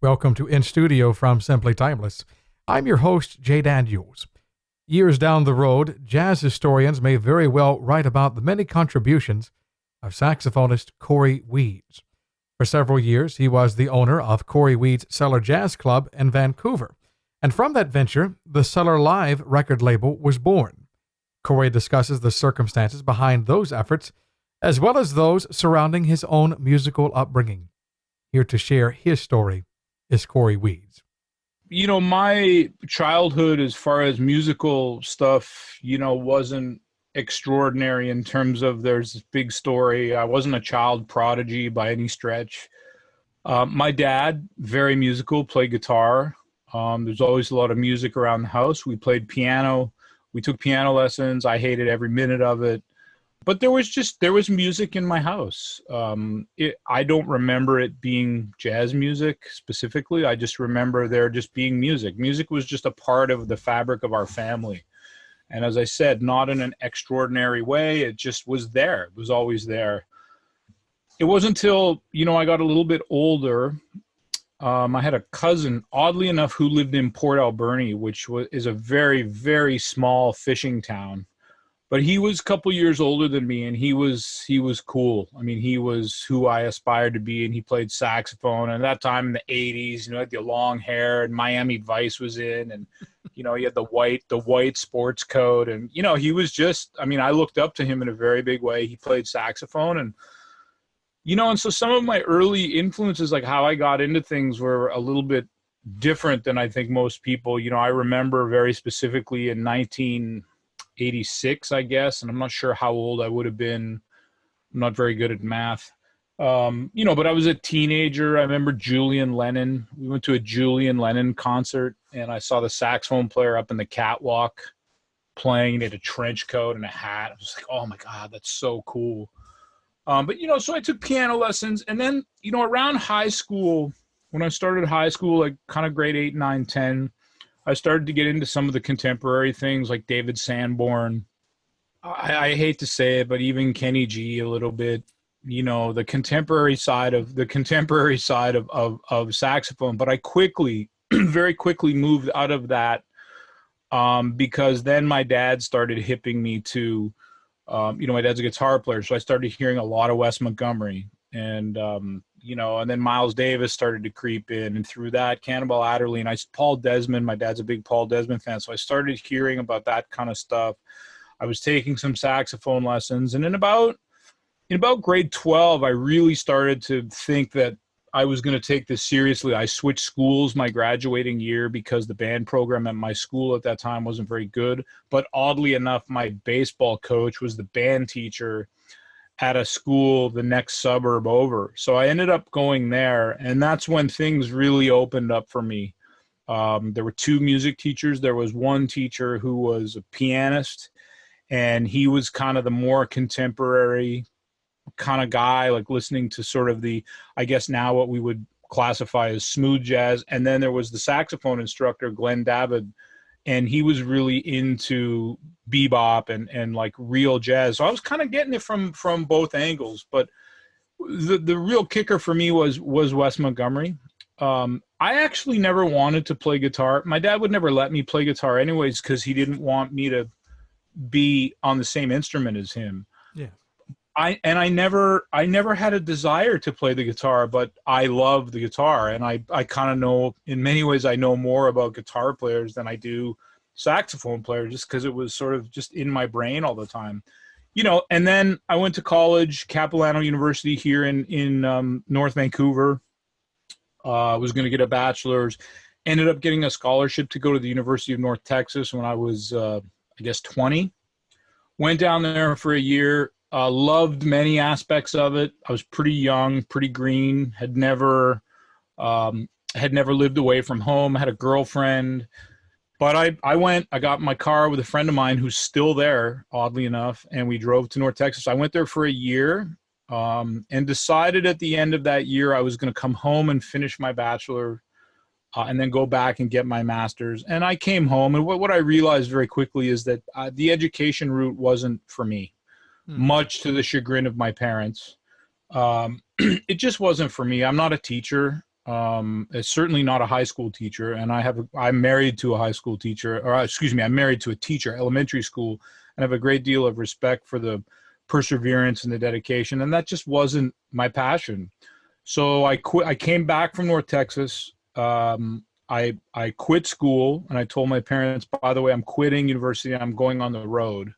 Welcome to In Studio from Simply Timeless. I'm your host, Jay Daniels. Years down the road, jazz historians may very well write about the many contributions of saxophonist Cory Weeds. For several years, he was the owner of Cory Weeds' Cellar Jazz Club in Vancouver, and from that venture, the Cellar Live record label was born. Cory discusses the circumstances behind those efforts, as well as those surrounding his own musical upbringing. Here to share his story is Cory Weeds. My childhood as far as musical stuff, wasn't extraordinary in terms of there's this big story. I wasn't a child prodigy by any stretch. My dad, very musical, played guitar. There's always a lot of music around the house. We played piano. We took piano lessons. I hated every minute of it. But there was music in my house. I don't remember it being jazz music specifically. I just remember there just being music. Music was just a part of the fabric of our family. And as I said, not in an extraordinary way. It just was there. It was always there. It wasn't until, I got a little bit older. I had a cousin, oddly enough, who lived in Port Alberni, which is a very, very small fishing town. But he was a couple years older than me, and he was cool. I mean, he was who I aspired to be, and he played saxophone. And at that time in the 80s, had the long hair, and Miami Vice was in, and he had the white sports coat, and he was just. I mean, I looked up to him in a very big way. He played saxophone, and and so some of my early influences, like how I got into things, were a little bit different than I think most people. I remember very specifically in 1986, I guess, and I'm not sure how old I would have been. I'm not very good at math. But I was a teenager. I remember Julian Lennon. We went to a Julian Lennon concert, and I saw the saxophone player up in the catwalk playing. He had a trench coat and a hat. I was like, oh my God, that's so cool. So I took piano lessons, and then, around high school, when I started high school, like kind of grade 8, 9, 10, I started to get into some of the contemporary things like David Sanborn. I hate to say it, but even Kenny G a little bit, the contemporary side of saxophone. But I quickly, very quickly moved out of that because then my dad started hipping me to, my dad's a guitar player. So I started hearing a lot of Wes Montgomery and then Miles Davis started to creep in, and through that, Cannonball Adderley, and Paul Desmond. My dad's a big Paul Desmond fan, so I started hearing about that kind of stuff. I was taking some saxophone lessons, and in about grade 12, I really started to think that I was going to take this seriously. I switched schools my graduating year because the band program at my school at that time wasn't very good. But oddly enough, my baseball coach was the band teacher at a school the next suburb over. So I ended up going there, and that's when things really opened up for me. There were two music teachers. There was one teacher who was a pianist, and he was kind of the more contemporary kind of guy, like listening to sort of the, I guess now what we would classify as smooth jazz. And then there was the saxophone instructor, Glenn David, and he was really into bebop and like real jazz. So I was kind of getting it from both angles. But the real kicker for me was Wes Montgomery. I actually never wanted to play guitar. My dad would never let me play guitar anyways because he didn't want me to be on the same instrument as him. Yeah. I never had a desire to play the guitar, but I love the guitar, and I kind of know, in many ways, I know more about guitar players than I do saxophone players, just because it was sort of just in my brain all the time, And then I went to college, Capilano University here in North Vancouver. I was going to get a bachelor's, ended up getting a scholarship to go to the University of North Texas when I was, 20. Went down there for a year. Loved many aspects of it. I was pretty young, pretty green, had never lived away from home, had a girlfriend. But I got in my car with a friend of mine who's still there, oddly enough, and we drove to North Texas. I went there for a year and decided at the end of that year I was going to come home and finish my bachelor and then go back and get my master's. And I came home, and what I realized very quickly is that the education route wasn't for me. Much to the chagrin of my parents. It just wasn't for me. I'm not a teacher. It's certainly not a high school teacher, and I'm married to a high school teacher, or excuse me, I'm married to a teacher, elementary school, and I have a great deal of respect for the perseverance and the dedication, and that just wasn't my passion. So I quit. I came back from North Texas. I quit school, and I told my parents, by the way, I'm quitting university. I'm going on the road.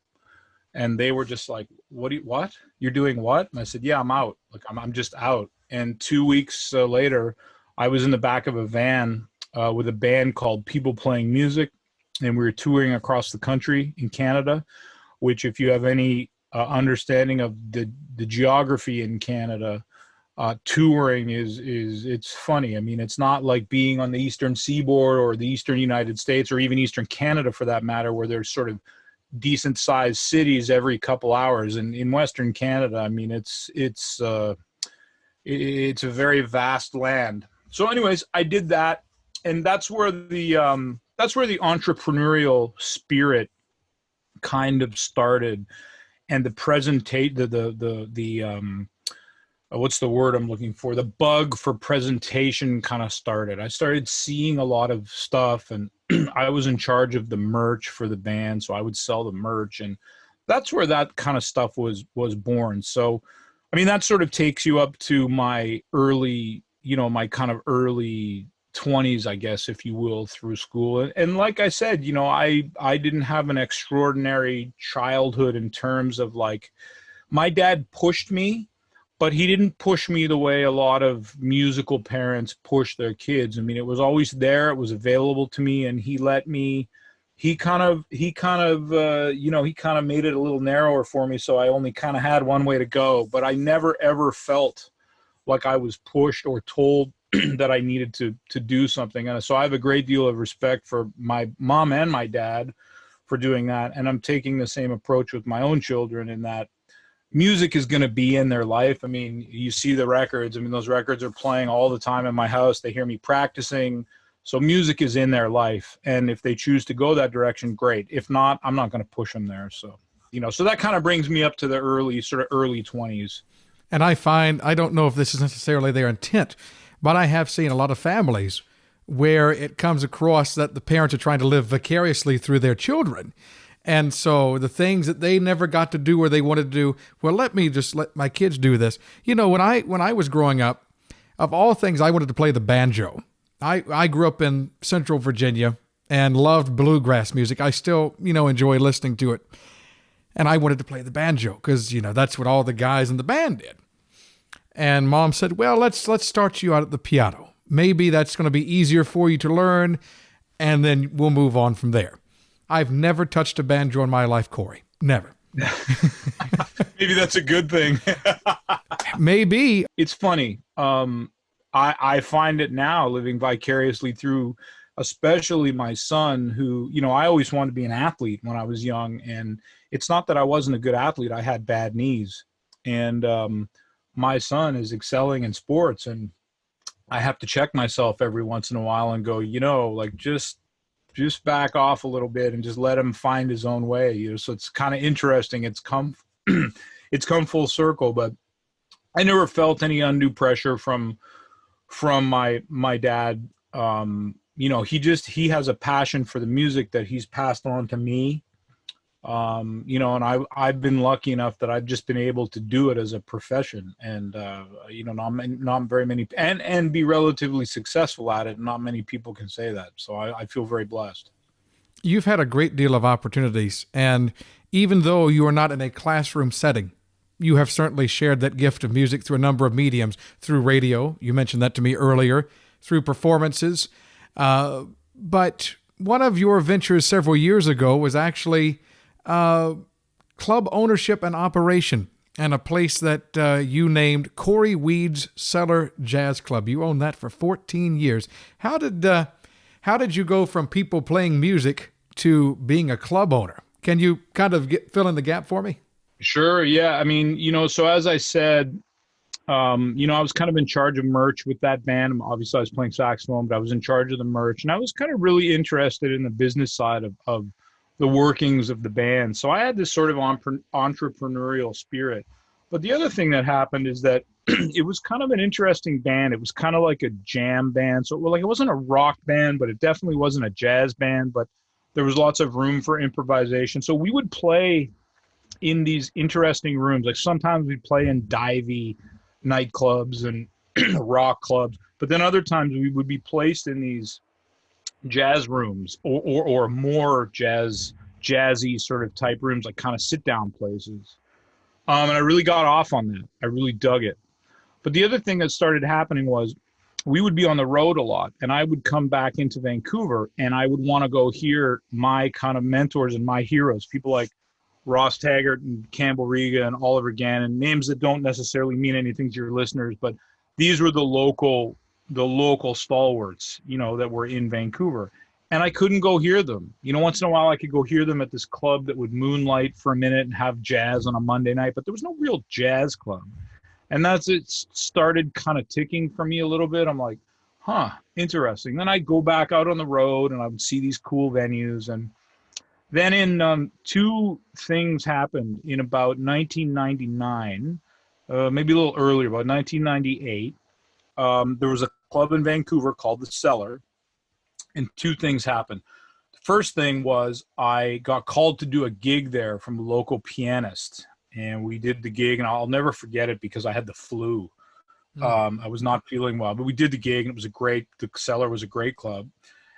And they were just like, what? You're doing what? And I said, yeah, I'm out. Like, I'm just out. And 2 weeks later, I was in the back of a van with a band called People Playing Music. And we were touring across the country in Canada, which, if you have any understanding of the geography in Canada, touring it's funny. I mean, it's not like being on the Eastern Seaboard or the Eastern United States or even Eastern Canada for that matter, where there's sort of decent sized cities every couple hours. And in Western Canada, I mean, it's a very vast land. So anyways, I did that, and that's where the entrepreneurial spirit kind of started, and the what's the word I'm looking for? The bug for presentation kind of started. I started seeing a lot of stuff, and I was in charge of the merch for the band, so I would sell the merch, and that's where that kind of stuff was born. So, I mean, that sort of takes you up to my early 20s, I guess, if you will, through school. And like I said, I didn't have an extraordinary childhood in terms of, like, my dad pushed me, but he didn't push me the way a lot of musical parents push their kids. I mean, it was always there. It was available to me, and he kind of made it a little narrower for me. So I only kind of had one way to go, but I never, ever felt like I was pushed or told that I needed to do something. And so I have a great deal of respect for my mom and my dad for doing that. And I'm taking the same approach with my own children, in that music is going to be in their life. I mean, you see the records. I mean, those records are playing all the time in my house. They hear me practicing. So music is in their life. And if they choose to go that direction, great. If not, I'm not going to push them there. So, so that kind of brings me up to the early 20s. And I don't know if this is necessarily their intent, but I have seen a lot of families where it comes across that the parents are trying to live vicariously through their children. And so the things that they never got to do or they wanted to do, well, let me just let my kids do this. When I was growing up, of all things, I wanted to play the banjo. I grew up in Central Virginia and loved bluegrass music. I still, enjoy listening to it. And I wanted to play the banjo because, that's what all the guys in the band did. And Mom said, well, let's start you out at the piano. Maybe that's going to be easier for you to learn, and then we'll move on from there. I've never touched a banjo in my life, Cory. Never. Maybe that's a good thing. Maybe. It's funny. I find it now, living vicariously through, especially my son, who, I always wanted to be an athlete when I was young. And it's not that I wasn't a good athlete. I had bad knees. And my son is excelling in sports. And I have to check myself every once in a while and go, just back off a little bit and just let him find his own way. So it's kind of interesting. It's come full circle, but I never felt any undue pressure from my dad. He has a passion for the music that he's passed on to me. And I've been lucky enough that I've just been able to do it as a profession, and not very many, and be relatively successful at it. Not many people can say that. So I feel very blessed. You've had a great deal of opportunities, and even though you are not in a classroom setting, you have certainly shared that gift of music through a number of mediums, through radio. You mentioned that to me earlier, through performances. But one of your ventures several years ago was actually club ownership and operation, and a place that you named Cory Weeds Cellar Jazz Club. You owned that for 14 years. How did you go from people playing music to being a club owner? Can you kind of fill in the gap for me? Sure. Yeah. I mean, so as I said, I was kind of in charge of merch with that band. Obviously, I was playing saxophone, but I was in charge of the merch, and I was kind of really interested in the business side of the workings of the band. So I had this sort of entrepreneurial spirit. But the other thing that happened is that it was kind of an interesting band. It was kind of like a jam band. So like it wasn't a rock band, but it definitely wasn't a jazz band, but there was lots of room for improvisation. So we would play in these interesting rooms. Like sometimes we'd play in divey nightclubs and rock clubs, but then other times we would be placed in these jazz rooms or more jazzy sort of type rooms, like kind of sit down places. And I really got off on that. I really dug it. But the other thing that started happening was we would be on the road a lot, and I would come back into Vancouver and I would want to go hear my kind of mentors and my heroes, people like Ross Taggart and Campbell Riga and Oliver Gannon, names that don't necessarily mean anything to your listeners, but these were the local stalwarts, that were in Vancouver. And I couldn't go hear them. Once in a while I could go hear them at this club that would moonlight for a minute and have jazz on a Monday night, but there was no real jazz club. And it started kind of ticking for me a little bit. I'm like, interesting. Then I'd go back out on the road and I would see these cool venues. And then two things happened in about 1999, maybe a little earlier, about 1998. There was a club in Vancouver called the Cellar, and two things happened. The first thing was I got called to do a gig there from a local pianist, and we did the gig, and I'll never forget it because I had the flu. I was not feeling well, but we did the gig, and the Cellar was a great club.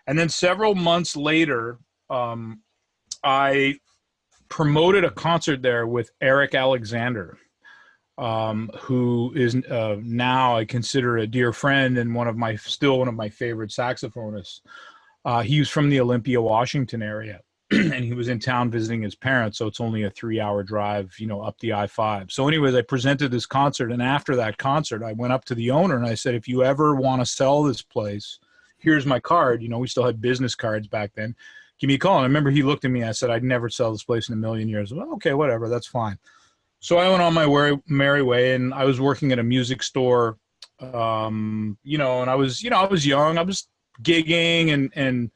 And then several months later, I promoted a concert there with Eric Alexander, who is now I consider a dear friend and one of my favorite saxophonists. He was from the Olympia, Washington area, and he was in town visiting his parents. So it's only a 3-hour drive, up the I-5. So anyways, I presented this concert. And after that concert, I went up to the owner and I said, if you ever want to sell this place, here's my card. We still had business cards back then. Give me a call. And I remember he looked at me and I said, I'd never sell this place in a million years. Well, okay, whatever. That's fine. So I went on my merry way, and I was working at a music store, and I was young. I was gigging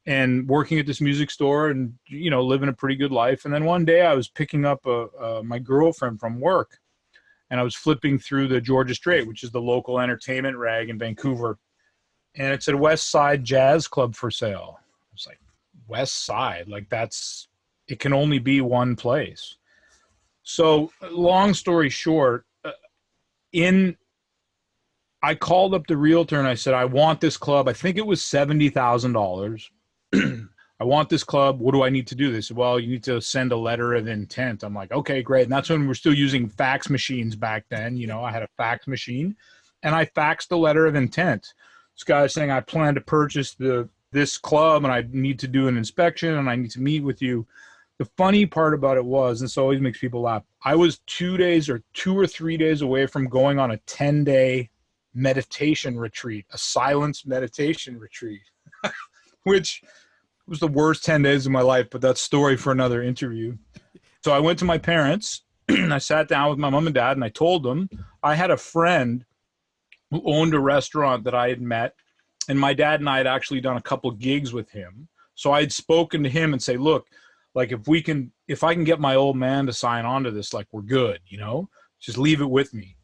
and working at this music store and, living a pretty good life. And then one day I was picking up my girlfriend from work, and I was flipping through the Georgia Strait, which is the local entertainment rag in Vancouver. And it said West Side Jazz Club for sale. I was like, West Side? Like it can only be one place. So long story short, I called up the realtor and I said, I want this club. I think it was $70,000. I want this club. What do I need to do? They said, well, you need to send a letter of intent. I'm like, okay, great. And that's when we were still using fax machines back then. I had a fax machine, and I faxed the letter of intent. This guy was saying, I plan to purchase this club, and I need to do an inspection, and I need to meet with you. The funny part about it was, and this always makes people laugh, I was 2 or 3 days away from going on a 10-day meditation retreat, a silence meditation retreat, which was the worst 10 days of my life, but that's story for another interview. So I went to my parents, and I sat down with my mom and dad, and I told them I had a friend who owned a restaurant that I had met, and my dad and I had actually done a couple gigs with him. So I had spoken to him and say, look, like if I can get my old man to sign on to this, like we're good, just leave it with me.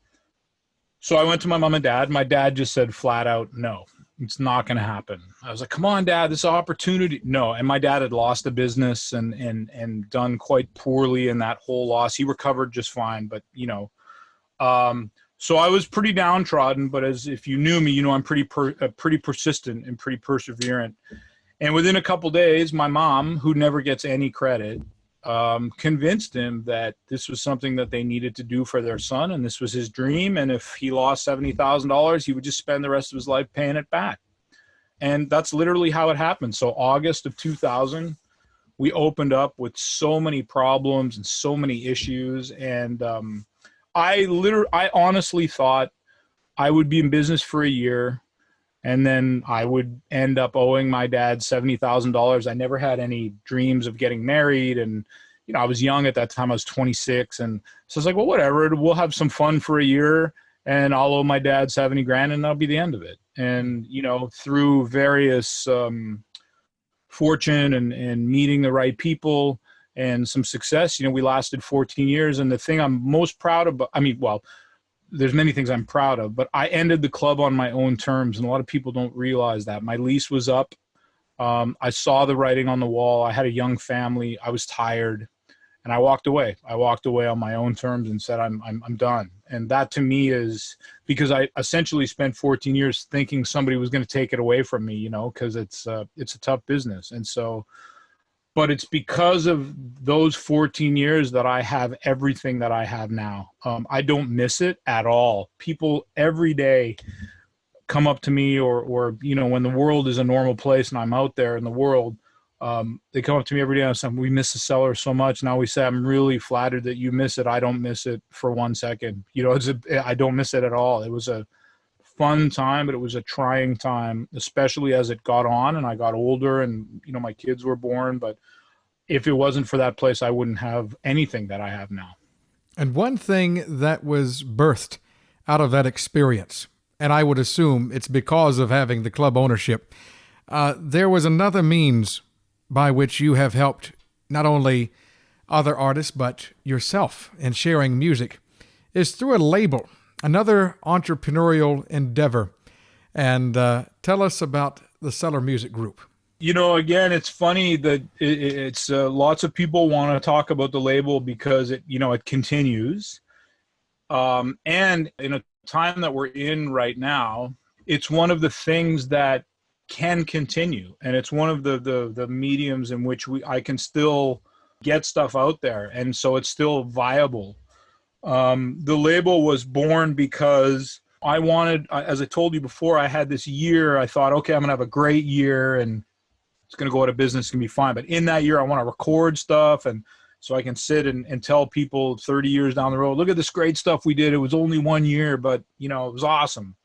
So I went to my mom and dad. My dad just said flat out, no, it's not going to happen. I was like, come on, Dad, this opportunity. No. And my dad had lost the business and done quite poorly in that whole loss. He recovered just fine, but so I was pretty downtrodden, but as if you knew me, I'm pretty persistent and pretty perseverant. And within a couple of days, my mom, who never gets any credit, convinced him that this was something that they needed to do for their son, and this was his dream. And if he lost $70,000, he would just spend the rest of his life paying it back. And that's literally how it happened. So August of 2000, we opened up with so many problems and so many issues. And I honestly thought I would be in business for a year, and then I would end up owing my dad $70,000. I never had any dreams of getting married. And, I was young at that time. I was 26. And so I was like, well, whatever, we'll have some fun for a year, and I'll owe my dad 70 grand, and that'll be the end of it. And, through various fortune and meeting the right people and some success, we lasted 14 years. And the thing I'm most proud about, there's many things I'm proud of, but I ended the club on my own terms, and a lot of people don't realize that. My lease was up. I saw the writing on the wall. I had a young family. I was tired, and I walked away. I walked away on my own terms and said, I'm done. And that to me is because I essentially spent 14 years thinking somebody was going to take it away from me, because it's a tough business. And so, but it's because of those 14 years that I have everything that I have now. I don't miss it at all. People every day come up to me or when the world is a normal place and I'm out there in the world, they come up to me every day and say, we miss the Cellar so much. Now we say, I'm really flattered that you miss it. I don't miss it for 1 second. I don't miss it at all. It was a fun time, but it was a trying time, especially as it got on and I got older and, my kids were born. But if it wasn't for that place, I wouldn't have anything that I have now. And one thing that was birthed out of that experience, and I would assume it's because of having the club ownership, there was another means by which you have helped not only other artists, but yourself in sharing music, is through a label, another entrepreneurial endeavor. And tell us about the Cellar Music Group. Again, it's funny that it's lots of people want to talk about the label because it continues. And in a time that we're in right now, it's one of the things that can continue. And it's one of the mediums in which I can still get stuff out there. And so it's still viable. The label was born because I wanted, as I told you before, I had this year, I thought, okay, I'm going to have a great year and it's going to go out of business, it's going to be fine. But in that year, I want to record stuff. And so I can sit and tell people 30 years down the road, look at this great stuff we did. It was only 1 year, but it was awesome.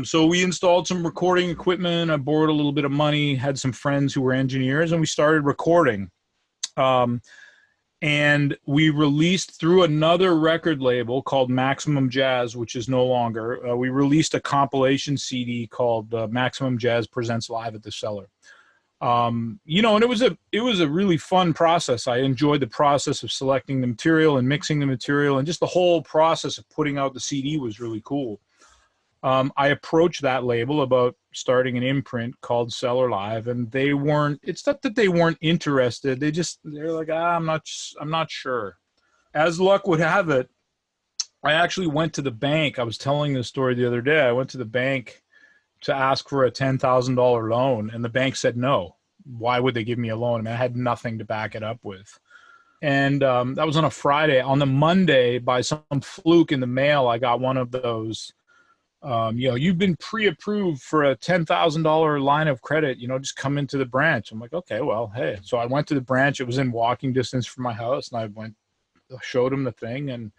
So we installed some recording equipment. I borrowed a little bit of money, had some friends who were engineers, and we started recording. And we released through another record label called Maximum Jazz, which is no longer. We released a compilation CD called Maximum Jazz Presents Live at the Cellar. And it was a really fun process. I enjoyed the process of selecting the material and mixing the material, and just the whole process of putting out the CD was really cool. I approached that label about starting an imprint called Cellar Live, and it's not that they weren't interested. They're like, I'm not sure. As luck would have it, I actually went to the bank. I was telling this story the other day. I went to the bank to ask for a $10,000 loan, and the bank said no. Why would they give me a loan? I mean, I had nothing to back it up with. And that was on a Friday. On the Monday, by some fluke in the mail, I got one of those, you've been pre-approved for a $10,000 line of credit, just come into the branch. I'm like, okay, well, hey. So I went to the branch. It was in walking distance from my house, and I showed them the thing, and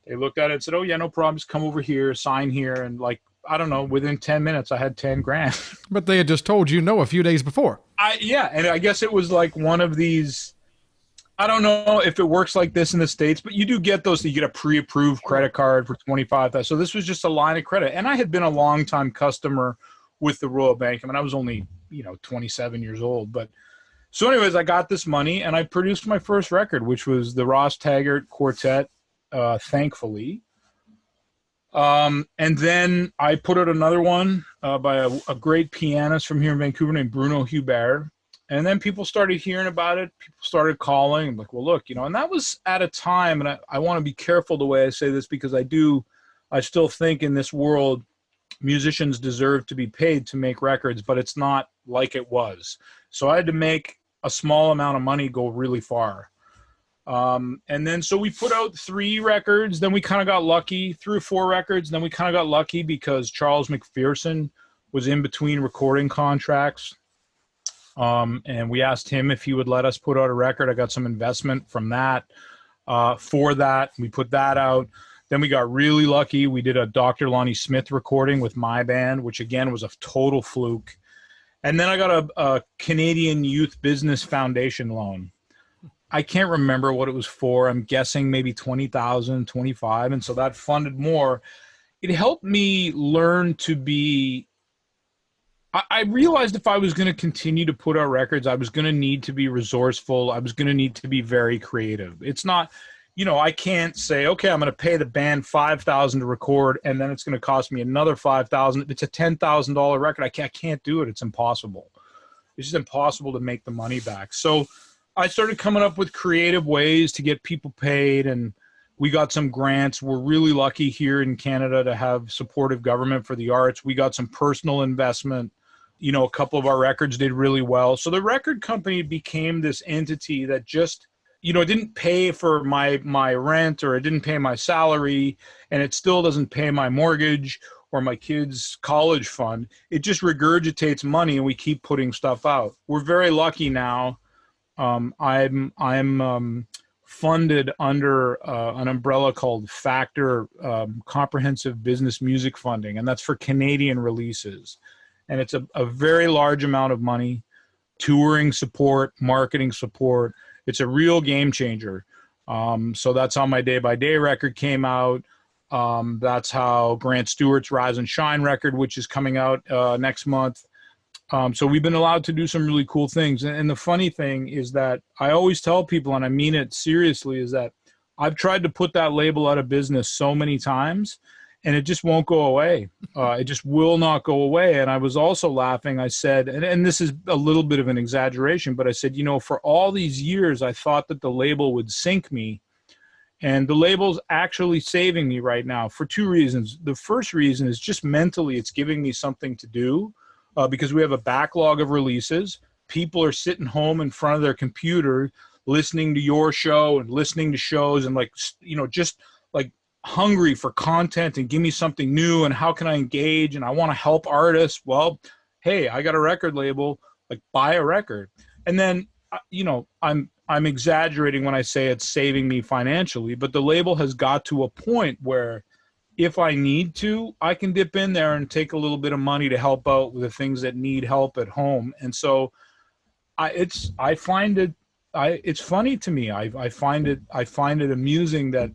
they looked at it and said, oh, yeah, no problem. Just come over here, sign here. And I don't know, within 10 minutes, I had 10 grand. But they had just told you no a few days before. And I guess it was like one of these, I don't know if it works like this in the States, but you do get those. You get a pre-approved credit card for $25,000. So this was just a line of credit. And I had been a long-time customer with the Royal Bank. I mean, I was only, 27 years old. But so anyways, I got this money and I produced my first record, which was the Ross Taggart Quartet, Thankfully. And then I put out another one by a great pianist from here in Vancouver named Bruno Hubert. And then people started hearing about it. People started calling. I'm like, well, look, and that was at a time, and I want to be careful the way I say this because I still think in this world, musicians deserve to be paid to make records, but it's not like it was. So I had to make a small amount of money go really far. And then so we put out 3 records, then we kind of got lucky, 3 or 4 records, then we kind of got lucky because Charles McPherson was in between recording contracts. And we asked him if he would let us put out a record. I got some investment from that. For that, we put that out. Then we got really lucky. We did a Dr. Lonnie Smith recording with my band, which again was a total fluke. And then I got a Canadian Youth Business Foundation loan. I can't remember what it was for. I'm guessing maybe 20,000, 25. And so that funded more. It helped me learn to be, I realized if I was going to continue to put out records, I was going to need to be resourceful. I was going to need to be very creative. It's not, I can't say, okay, I'm going to pay the band $5,000 to record, and then it's going to cost me another $5,000. If it's a $10,000 record, I can't do it. It's impossible. It's just impossible to make the money back. So I started coming up with creative ways to get people paid, and we got some grants. We're really lucky here in Canada to have supportive government for the arts. We got some personal investment. A couple of our records did really well. So the record company became this entity that just, it didn't pay for my rent, or it didn't pay my salary, and it still doesn't pay my mortgage or my kids' college fund. It just regurgitates money, and we keep putting stuff out. We're very lucky now. I'm funded under an umbrella called Factor, Comprehensive Business Music Funding, and that's for Canadian releases. And it's a very large amount of money, touring support, marketing support. It's a real game changer. So that's how my Day by Day record came out. That's how Grant Stewart's Rise and Shine record, which is coming out next month. So we've been allowed to do some really cool things. And the funny thing is that I always tell people, and I mean it seriously, is that I've tried to put that label out of business so many times, and it just won't go away. It just will not go away. And I was also laughing. I said, and this is a little bit of an exaggeration, but I said, for all these years, I thought that the label would sink me. And the label's actually saving me right now for two reasons. The first reason is just mentally, it's giving me something to do because we have a backlog of releases. People are sitting home in front of their computer, listening to your show and listening to shows, and just like hungry for content and give me something new, and how can I engage, and I want to help artists. Well, hey, I got a record label, like buy a record. And then I'm exaggerating when I say it's saving me financially, but the label has got to a point where if I need to, I can dip in there and take a little bit of money to help out with the things that need help at home. And so it's funny to me. I find it amusing that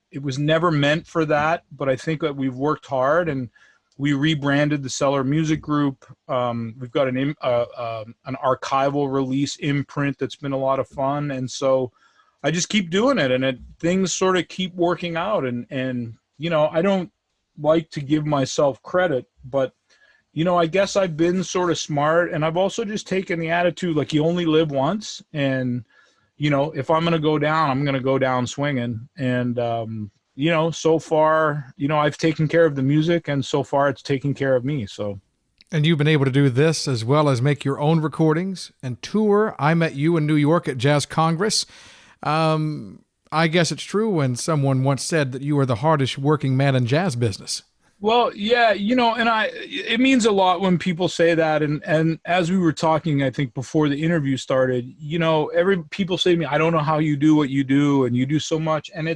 it was never meant for that, but I think that we've worked hard, and we rebranded the Cellar Music Group. We've got an archival release imprint that's been a lot of fun, and so I just keep doing it, and things sort of keep working out. And I don't like to give myself credit, but I guess I've been sort of smart, and I've also just taken the attitude like you only live once, and if I'm going to go down, I'm going to go down swinging. And, so far, I've taken care of the music, and so far it's taken care of me. So. And you've been able to do this as well as make your own recordings and tour. I met you in New York at Jazz Congress. I guess it's true when someone once said that you were the hardest working man in jazz business. Well, yeah, and it means a lot when people say that. And as we were talking, I think before the interview started, people say to me, I don't know how you do what you do, and you do so much. And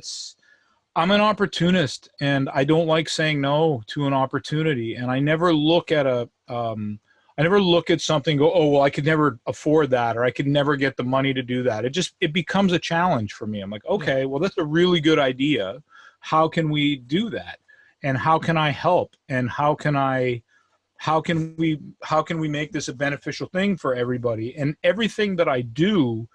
I'm an opportunist, and I don't like saying no to an opportunity. And I never look at something and go, oh, well, I could never afford that, or I could never get the money to do that. It becomes a challenge for me. I'm like, okay, well, that's a really good idea. How can we do that? And how can I help? And how can we make this a beneficial thing for everybody? And everything that I do,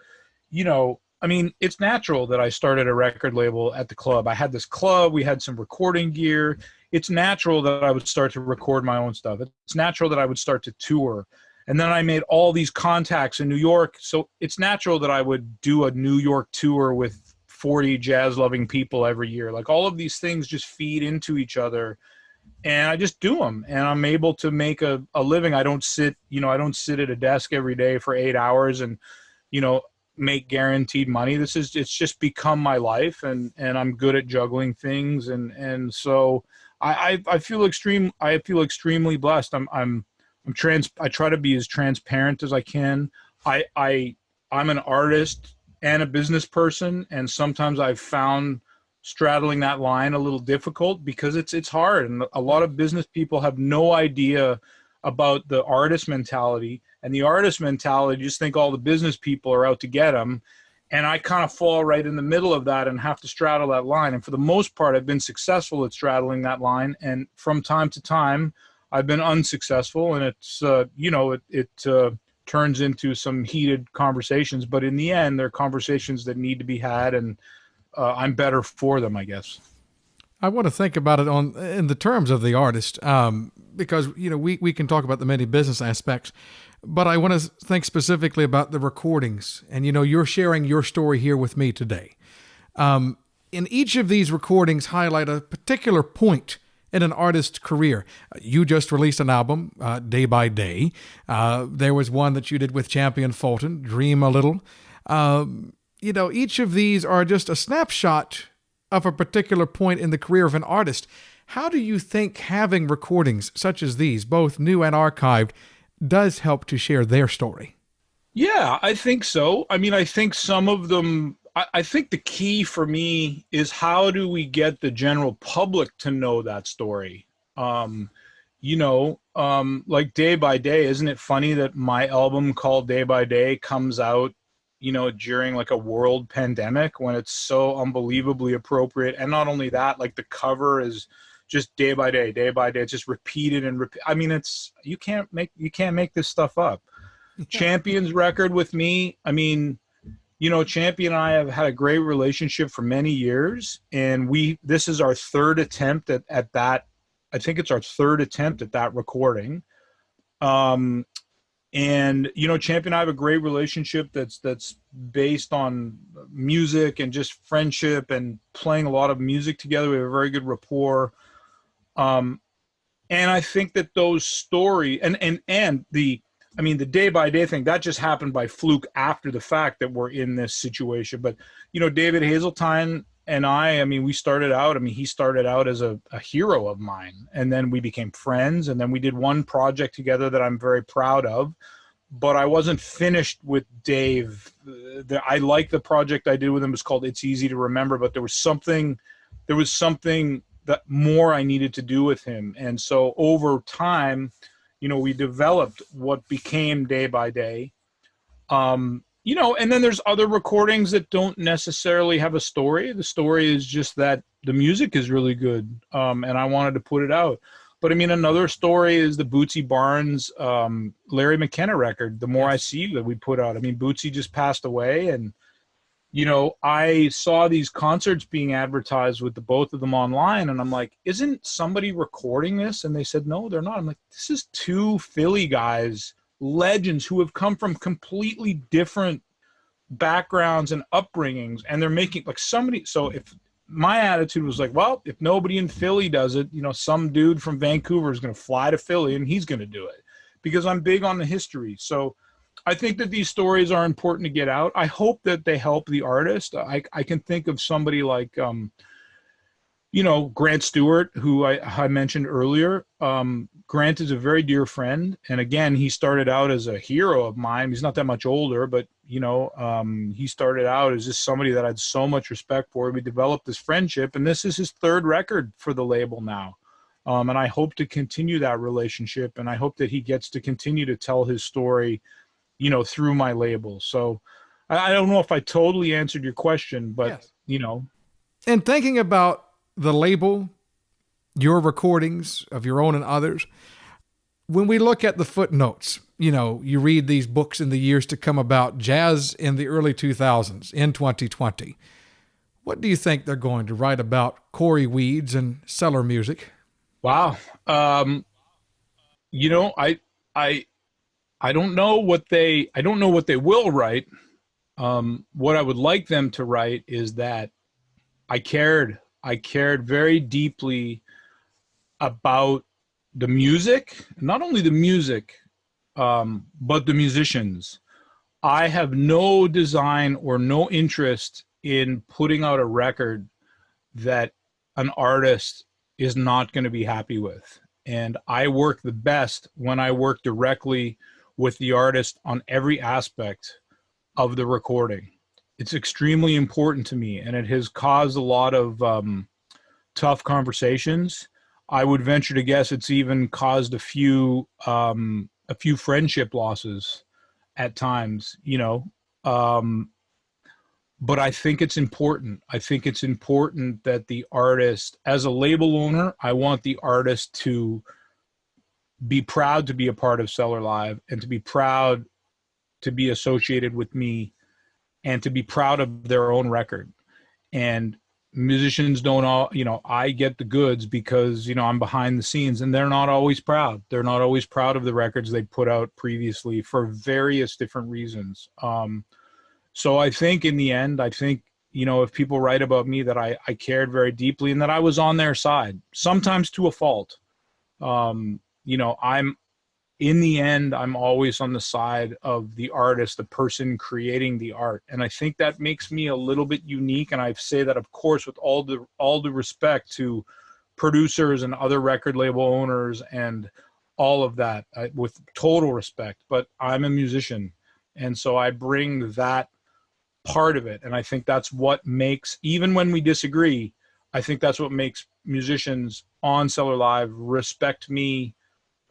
it's natural that I started a record label at the club. I had this club, we had some recording gear. It's natural that I would start to record my own stuff. It's natural that I would start to tour. And then I made all these contacts in New York. So it's natural that I would do a New York tour with 40 jazz loving people every year. Like all of these things just feed into each other, and I just do them, and I'm able to make a living. I don't sit at a desk every day for 8 hours and, make guaranteed money. It's just become my life, and I'm good at juggling things. And so I feel extremely blessed. I try to be as transparent as I can. I'm an artist and a business person, and sometimes I've found straddling that line a little difficult because it's hard, and a lot of business people have no idea about the artist mentality, and the artist mentality just think all the business people are out to get them, and I kind of fall right in the middle of that and have to straddle that line. And for the most part, I've been successful at straddling that line, and from time to time I've been unsuccessful, and it's turns into some heated conversations, but in the end, they're conversations that need to be had. And I'm better for them, I guess. I want to think about it in the terms of the artist, because we can talk about the many business aspects, but I want to think specifically about the recordings. And you're sharing your story here with me today. In each of these recordings, highlight a particular point in an artist's career. You just released an album, Day by Day. There was one that you did with Champion Fulton, Dream a Little. Each of these are just a snapshot of a particular point in the career of an artist. How do you think having recordings such as these, both new and archived, does help to share their story? Yeah, I think so. I mean, I think some of them, I think the key for me is how do we get the general public to know that story? Like Day by Day, isn't it funny that my album called Day by Day comes out during like a world pandemic when it's so unbelievably appropriate? And not only that, like the cover is just day by day, it's just repeated and repeat. I mean, you can't make this stuff up. Champion's record with me, I mean, Champion and I have had a great relationship for many years, and this is our third attempt at that. I think it's our third attempt at that recording. And Champion and I have a great relationship that's based on music and just friendship and playing a lot of music together. We have a very good rapport. And I think that those stories and the Day by Day thing, that just happened by fluke after the fact that we're in this situation. But, David Hazeltine and I mean, we started out, he started out as a hero of mine, and then we became friends, and then we did one project together that I'm very proud of, but I wasn't finished with Dave. I like the project I did with him. It's called It's Easy to Remember, but there was something that more I needed to do with him. And so over time, we developed what became Day by Day. And then there's other recordings that don't necessarily have a story. The story is just that the music is really good, and I wanted to put it out. But another story is the Bootsy Barnes, Larry McKenna record, The More I See You, that we put out. Bootsy just passed away, and I saw these concerts being advertised with the both of them online, and I'm like, isn't somebody recording this? And they said, no, they're not. I'm like, this is two Philly guys, legends, who have come from completely different backgrounds and upbringings, and they're making like somebody. So if my attitude was like, well, if nobody in Philly does it, some dude from Vancouver is going to fly to Philly and he's going to do it, because I'm big on the history. So I think that these stories are important to get out. I hope that they help the artist. I can think of somebody like Grant Stewart, who I mentioned earlier. Grant is a very dear friend. And again, he started out as a hero of mine. He's not that much older, but, he started out as just somebody that I had so much respect for. We developed this friendship, and this is his third record for the label now. And I hope to continue that relationship, and I hope that he gets to continue to tell his story, through my label. So I don't know if I totally answered your question, but, yes. And thinking about the label, your recordings of your own and others, when we look at the footnotes, you read these books in the years to come about jazz in the early 2000s, in 2020. What do you think they're going to write about Cory Weeds and Cellar music? Wow. I don't know what they will write. What I would like them to write is that I cared very deeply about the music, not only the music, but the musicians. I have no design or no interest in putting out a record that an artist is not going to be happy with. And I work the best when I work directly with the artist on every aspect of the recording. It's extremely important to me, and it has caused a lot of tough conversations. I would venture to guess it's even caused a few friendship losses at times, but I think it's important. I think it's important that the artist, as a label owner, I want the artist to be proud to be a part of Cellar Live, and to be proud to be associated with me, and to be proud of their own record. And musicians don't all, I get the goods because, I'm behind the scenes, and they're not always proud. They're not always proud of the records they put out previously for various different reasons. So I think in the end, if people write about me, that I cared very deeply and that I was on their side, sometimes to a fault. In the end, I'm always on the side of the artist, the person creating the art. And I think that makes me a little bit unique. And I say that, of course, with all due respect to producers and other record label owners and all of that, with total respect. But I'm a musician. And so I bring that part of it. And I think that's what makes, even when we disagree, I think that's what makes musicians on Cellar Live respect me.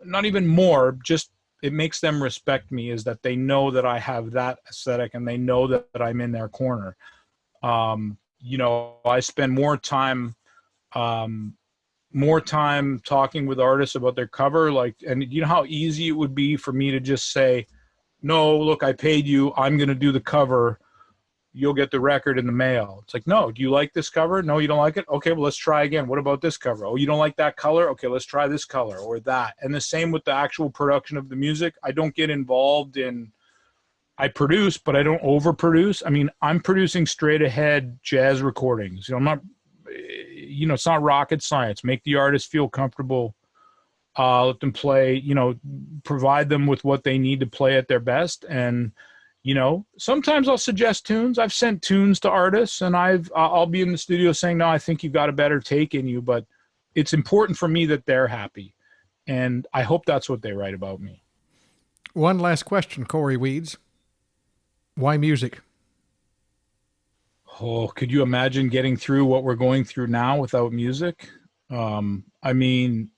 Not even more, just it makes them respect me, is that they know that I have that aesthetic and they know that I'm in their corner. I spend more time talking with artists about their cover, and you know how easy it would be for me to just say, no, look, I paid you, I'm going to do the cover, you'll get the record in the mail. It's like, no, do you like this cover? No, you don't like it? Okay, well, let's try again. What about this cover? Oh, you don't like that color? Okay, let's try this color or that. And the same with the actual production of the music. I don't get involved I produce, but I don't overproduce. I mean, I'm producing straight ahead jazz recordings. I'm not, it's not rocket science. Make the artist feel comfortable. Let them play, provide them with what they need to play at their best. And, sometimes I'll suggest tunes. I've sent tunes to artists, and I'll be in the studio saying, no, I think you've got a better take in you, but it's important for me that they're happy. And I hope that's what they write about me. One last question, Cory Weeds. Why music? Oh, could you imagine getting through what we're going through now without music? I mean,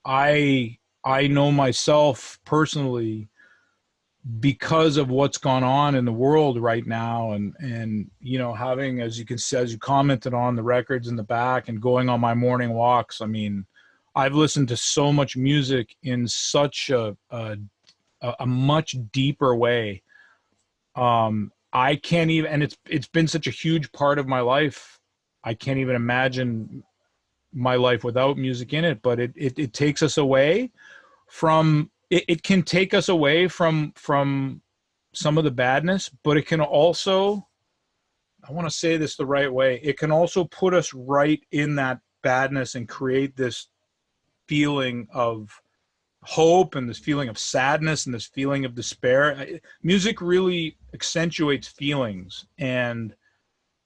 I know myself personally, because of what's gone on in the world right now, and having, as you commented on, the records in the back and going on my morning walks. I mean, I've listened to so much music in such a much deeper way. I can't even, and it's been such a huge part of my life. I can't even imagine my life without music in it, but it takes us away from, it can take us away from some of the badness, but it can also, I want to say this the right way, it can also put us right in that badness and create this feeling of hope and this feeling of sadness and this feeling of despair. Music really accentuates feelings, and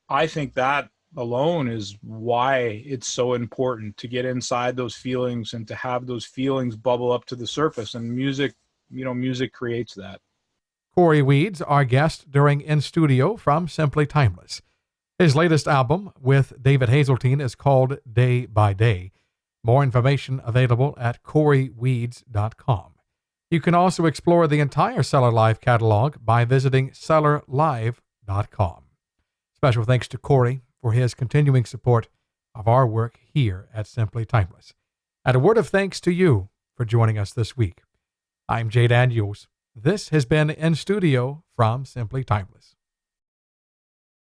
I think that alone is why it's so important to get inside those feelings and to have those feelings bubble up to the surface. And music creates that. Cory Weeds, our guest during In Studio from Simply Timeless. His latest album with David Hazeltine is called Day by Day. More information available at CoryWeeds.com. You can also explore the entire Cellar Live catalog by visiting CellarLive.com. Special thanks to Cory for his continuing support of our work here at Simply Timeless. And a word of thanks to you for joining us this week. I'm Jay Daniels. This has been In Studio from Simply Timeless.